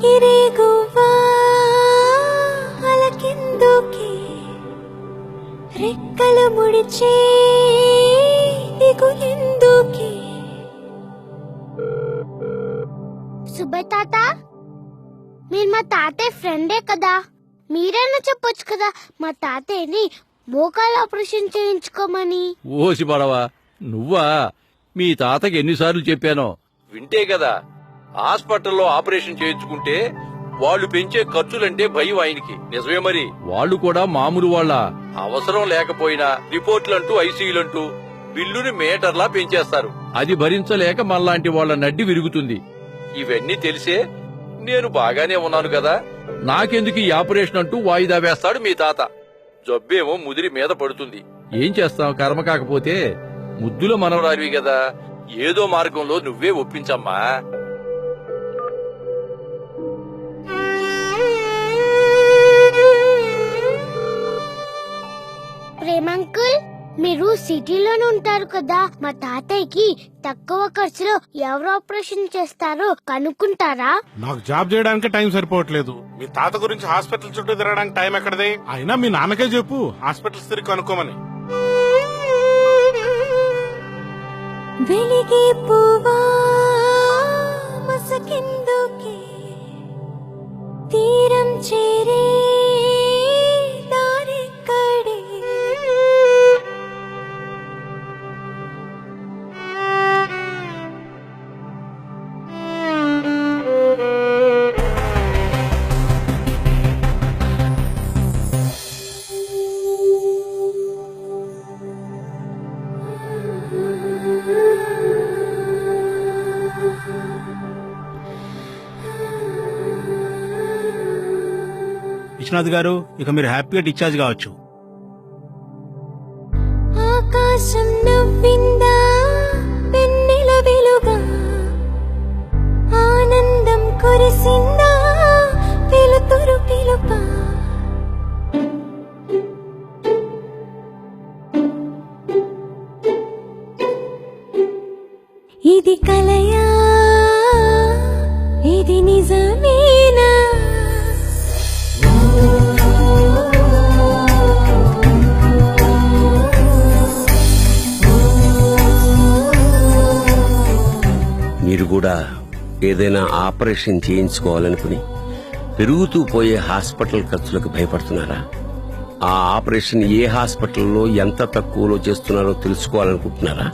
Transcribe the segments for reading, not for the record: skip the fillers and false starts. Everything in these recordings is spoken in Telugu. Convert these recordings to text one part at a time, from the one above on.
ఎగిరే గువ్వా అలకిందుకే రెక్కలు ముడిచే దిగులెందుకే. సుబ్బయ్య తాత, మీరు మా తాతయ్య ఫ్రెండే కదా, మీరైనా చెప్పొచ్చు కదా మా తాతయ్యని మోకాలు ఆపరేషన్ చేయించుకోమని. ఓసి పడవా, నువ్వా? మీ తాతకి ఎన్నిసార్లు చెప్పానో వింటే కదా. హాస్పిటల్లో ఆపరేషన్ చేయించుకుంటే వాళ్ళు పెంచే ఖర్చులంటే భయం ఆయనకి. నిజమే మరి. వాళ్ళు కూడా మామూలు వాళ్ళ? అవసరం లేకపోయినా రిపోర్ట్లంటూ ఐసీయూలంటూ బిల్లుని మీటర్లా పెంచేస్తారు. అది భరించలేక మనలాంటి వాళ్ళ నడ్డి విరుగుతుంది. ఇవన్నీ తెలిసే నేను బాగానే ఉన్నాను కదా, నాకెందుకు ఈ ఆపరేషన్ అంటూ వాయిదా వేస్తాడు మీ తాత. జబ్బేమో ముదిరి మీద పడుతుంది. ఏం చేస్తాం, కర్మ కాకపోతే. ముద్దుల మనవరాలివి కదా, ఏదో మార్గంలో నువ్వే ఒప్పించమ్మా. ప్రేమంకుల్, మీరు సిటీలోనే ఉంటారు కదా, మా తాతయ్యకి తక్కువ ఖర్చులో ఎవరు ఆపరేషన్ చేస్తారో కనుక్కుంటారా? నాకు జాబ్ చేయడానికి టైం సరిపోవట్లేదు. మీ తాత గురించి హాస్పిటల్ చుట్టూ తిరగడానికి టైం ఎక్కడది? అయినా మీ నాన్నకే చెప్పు హాస్పిటల్స్ తిరిగి కనుక్కోమని. వెలిగే పువ్వా మసకెందుకే తీరం చేరే దారెక్కడే. విశ్వనాథ్ గారు, ఇక మీరు హ్యాపీగా డిశ్చార్జ్ కావచ్చు. ఆకాశం నవ్విందా వెన్నెల వెలుగా, ఆనందం కురిసిందా వెలుతురు పిలుపా. ఇది కలయా, ఇది నిజమేనా? మీరు కూడా ఏదైనా ఆపరేషన్ చేయించుకోవాలనుకుని పెరుగుతూ పోయే హాస్పిటల్ ఖర్చులకు భయపడుతున్నారా? ఆ ఆపరేషన్ ఏ హాస్పిటల్లో ఎంత తక్కువలో చేస్తున్నారో తెలుసుకోవాలనుకుంటున్నారా?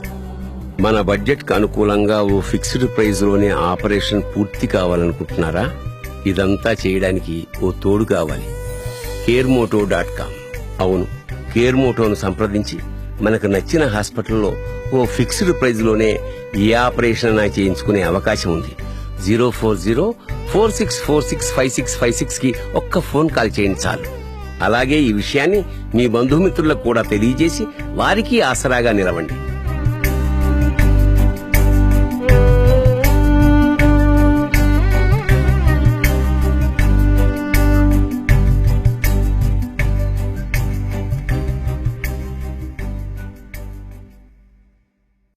మన బడ్జెట్ కు అనుకూలంగా ఓ ఫిక్స్డ్ ప్రైస్ లోనే ఆపరేషన్ పూర్తి కావాలనుకుంటున్నారా? ఇదంతా చేయడానికి ఓ తోడు కావాలి. కేర్మోటో.com. అవును, కేర్మోటోను సంప్రదించి మనకు నచ్చిన హాస్పిటల్లో ఓ ఫిక్స్డ్ ప్రైజ్ లోనే ఏ ఆపరేషన్ అయినా చేయించుకునే అవకాశం ఉంది. 04046465656 కి ఒక్క ఫోన్ కాల్ చేయండి చాలు. అలాగే ఈ విషయాన్ని మీ బంధుమిత్రులకు కూడా తెలియజేసి వారికి ఆసరాగా నిలవండి.